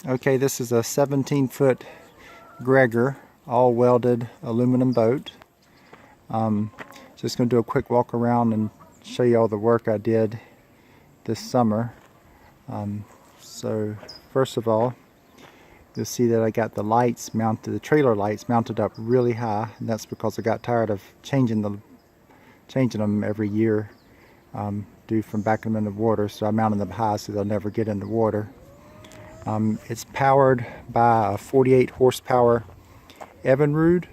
Okay, this is a 17-foot Gregor all welded aluminum boat. Just going to do a quick walk around and show you all the work I did this summer. So first of all, you'll see that I got the lights mounted, the trailer lights mounted up really high, and that's because I got tired of changing them every year, due from backing them in the water. So I mounted them high so they'll never get in the water. It's powered by a 48 horsepower Evinrude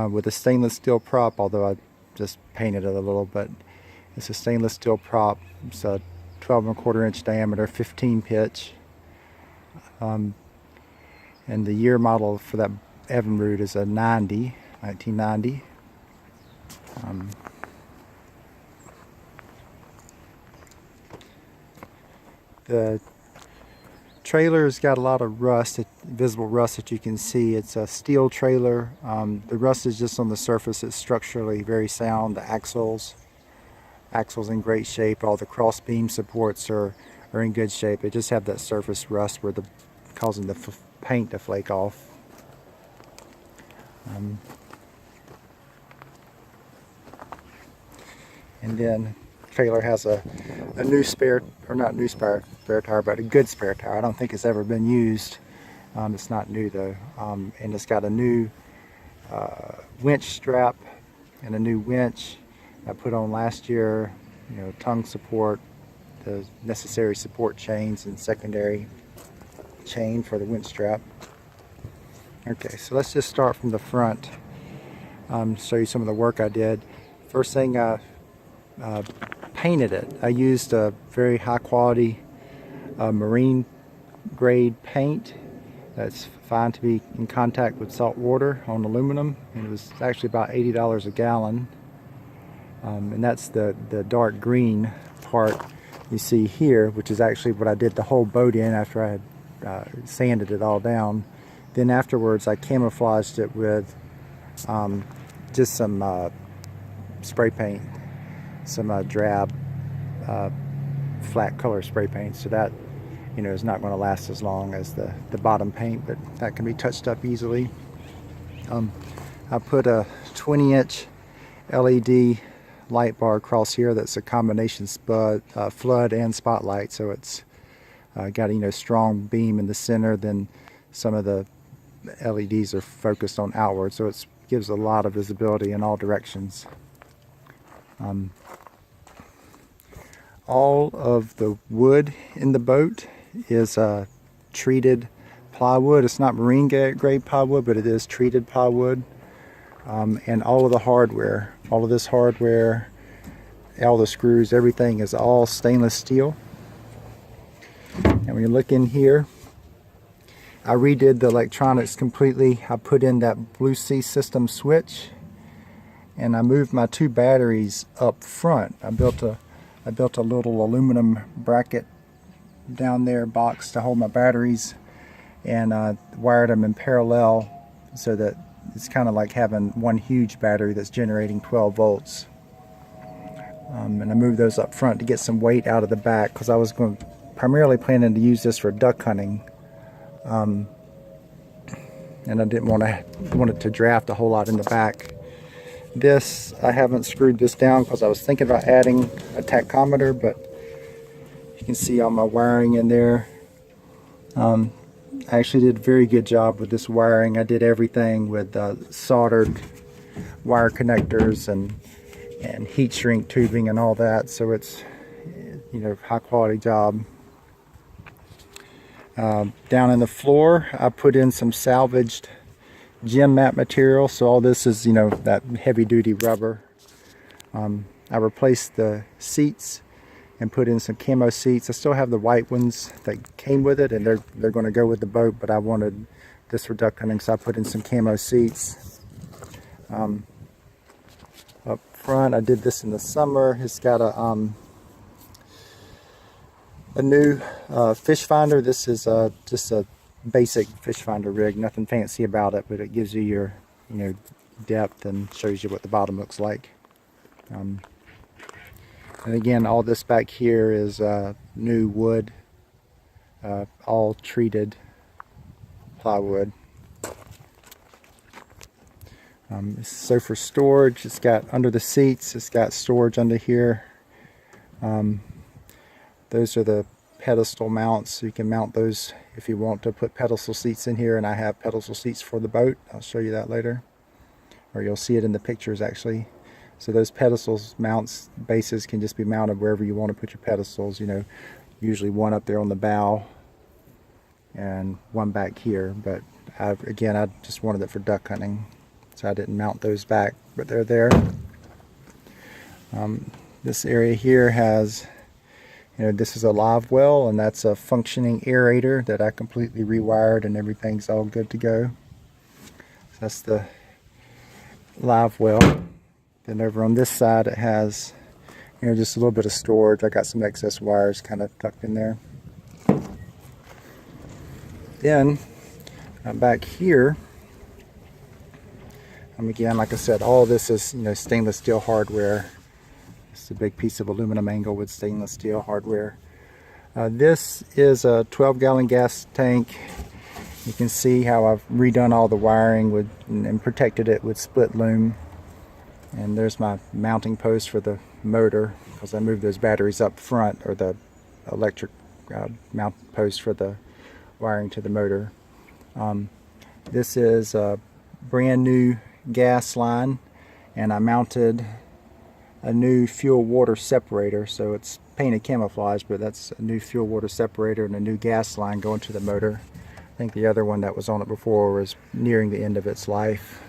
with a stainless steel prop, although I just painted it a little, but it's a stainless steel prop. It's a 12¼ inch diameter, 15 pitch. And the year model for that Evinrude is a 1990. The trailer's got a lot of rust, visible rust that you can see. It's a steel trailer. The rust is just on the surface. It's structurally very sound. The axles in great shape. All the cross beam supports are in good shape. They just have that surface rust where causing the paint to flake off. And then trailer has a new spare, or not new spare tire, but a good spare tire. I don't think it's ever been used. It's not new though. And it's got a new winch strap and a new winch I put on last year. Tongue support, the necessary support chains, and secondary chain for the winch strap. Okay, so let's just start from the front. Show you some of the work I did. First thing, I painted it. I used a very high quality marine grade paint that's fine to be in contact with salt water on aluminum, and it was actually about $80 a gallon. And that's the dark green part you see here, which is actually what I did the whole boat in after I had sanded it all down. Then afterwards I camouflaged it with just some spray paint, some drab flat color spray paint, so that is not going to last as long as the bottom paint, but that can be touched up easily. I put a 20-inch LED light bar across here that's a combination flood and spotlight, so it's got strong beam in the center. Then some of the LEDs are focused on outward, so it gives a lot of visibility in all directions. All of the wood in the boat is treated plywood. It's not marine grade plywood, but it is treated plywood. And all of the hardware, all of this hardware, all the screws, everything is all stainless steel. And when you look in here, I redid the electronics completely. I put in that Blue Sea system switch, and I moved my two batteries up front. I built a little aluminum bracket down there, box to hold my batteries, and wired them in parallel so that it's kind of like having one huge battery that's generating 12 volts. And I moved those up front to get some weight out of the back, because I was primarily planning to use this for duck hunting. And I didn't want it to draft a whole lot in the back. This, I haven't screwed this down because I was thinking about adding a tachometer, but you can see all my wiring in there. I actually did a very good job with this wiring. I did everything with soldered wire connectors and heat shrink tubing and all that, so it's high quality job. Down in the floor I put in some salvaged gym mat material, so all this is that heavy duty rubber. I replaced the seats and put in some camo seats. I still have the white ones that came with it, and they're going to go with the boat, but I wanted this for duck hunting, so I put in some camo seats. Up front, I did this in the summer. It's got a new fish finder. This is just a basic fish finder rig, nothing fancy about it, but it gives you your depth and shows you what the bottom looks like. And again, all this back here is new wood all treated plywood. So for storage, it's got under the seats, it's got storage under here. Those are the pedestal mounts, so you can mount those if you want to put pedestal seats in here, and I have pedestal seats for the boat. I'll show you that later, or you'll see it in the pictures actually. So those pedestals mounts bases can just be mounted wherever you want to put your pedestals, you know, usually one up there on the bow and one back here, but I just wanted it for duck hunting, so I didn't mount those back, but they're there. This area here has, you know, this is a live well, and that's a functioning aerator that I completely rewired, and everything's all good to go. So that's the live well. Then over on this side it has, you know, just a little bit of storage. I got some excess wires kind of tucked in there. Then back here, again, like I said, all this is, you know, stainless steel hardware. It's a big piece of aluminum angle with stainless steel hardware. This is a 12-gallon gas tank. You can see how I've redone all the wiring and protected it with split loom. And there's my mounting post for the motor, because I moved those batteries up front, or the electric mount post for the wiring to the motor. This is a brand new gas line, and I mounted a new fuel water separator, so it's painted camouflage, but that's a new fuel water separator and a new gas line going to the motor. I think the other one that was on it before was nearing the end of its life.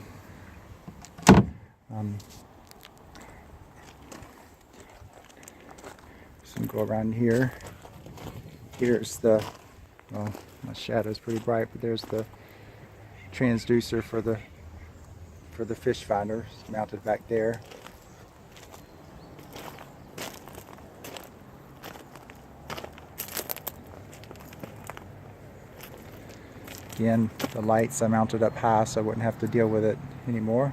So go around here. Here's the, well, my shadow's pretty bright, but there's the transducer for the fish finder. It's mounted back there. Again, the lights I mounted up high so I wouldn't have to deal with it anymore.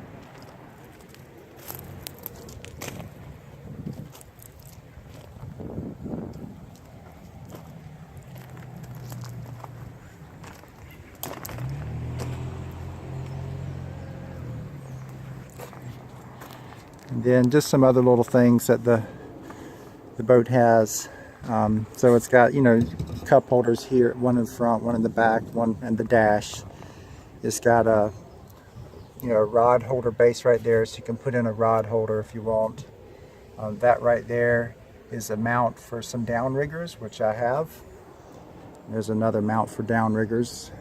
And then just some other little things that the boat has. So it's got, you know, cup holders here, one in the front, one in the back, one in the dash. It's got a, you know, a rod holder base right there, so you can put in a rod holder if you want. That right there is a mount for some downriggers, which I have. There's another mount for downriggers.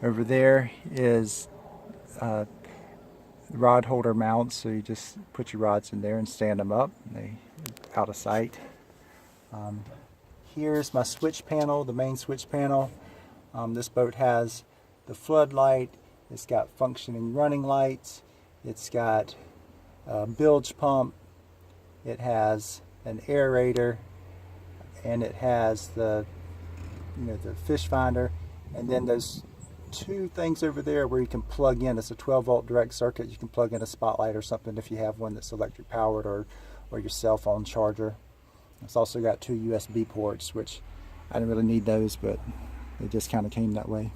Over there is rod holder mounts, so you just put your rods in there and stand them up, and they out of sight. Here's my switch panel, the main switch panel. This boat has the floodlight, it's got functioning running lights, it's got a bilge pump, it has an aerator, and it has the, you know, the fish finder, and then those two things over there where you can plug in. It's a 12-volt direct circuit. You can plug in a spotlight or something if you have one that's electric powered, or your cell phone charger. It's also got two USB ports, which I didn't really need those, but they just kind of came that way.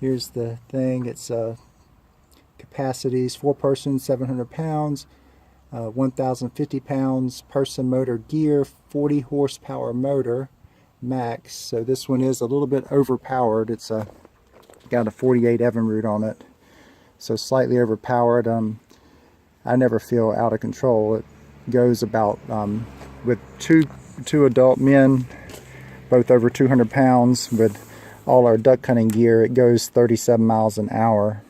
Here's the thing. It's capacities: 4 persons, 700 pounds, 1,050 pounds, person motor gear, 40 horsepower motor max. So this one is a little bit overpowered. It's got a 48 Evinrude on it, so slightly overpowered. I never feel out of control. It goes about, with two adult men, both over 200 pounds, with all our duck hunting gear, it goes 37 miles an hour.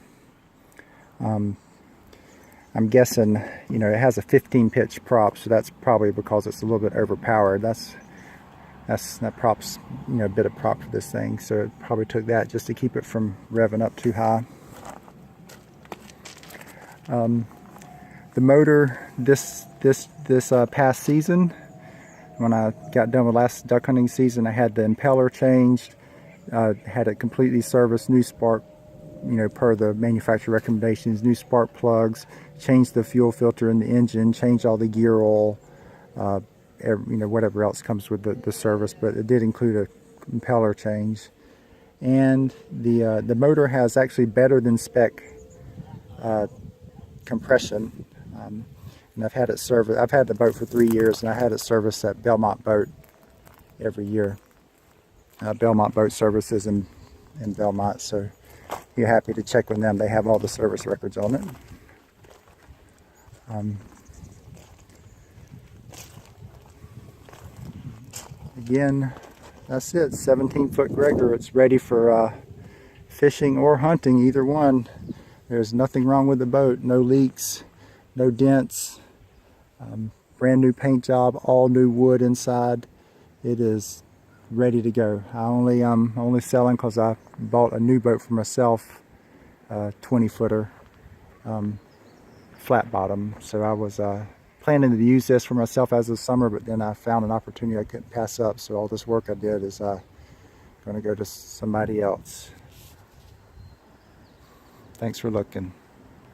I'm guessing, you know, it has a 15 pitch prop, so that's probably because it's a little bit overpowered. That prop's, you know, a bit of prop for this thing, so it probably took that just to keep it from revving up too high. The motor, this past season, when I got done with last duck hunting season, I had the impeller changed, had it completely serviced, new spark, you know, per the manufacturer recommendations, new spark plugs, changed the fuel filter in the engine, changed all the gear oil, whatever else comes with the service, but it did include a impeller change. And the motor has actually better than spec compression. And I've had it serviced. I've had the boat for 3 years, and I had it serviced at Belmont Boat every year. Belmont Boat Services in Belmont, so you're happy to check with them. They have all the service records on it. Again, that's it. 17-foot Gregor. It's ready for fishing or hunting, either one. There's nothing wrong with the boat. No leaks, no dents. Brand new paint job, all new wood inside. It is ready to go. I only selling because I bought a new boat for myself, 20-footer, flat bottom. So I was planning to use this for myself as of summer, but then I found an opportunity I couldn't pass up. So all this work I did is going to go to somebody else. Thanks for looking.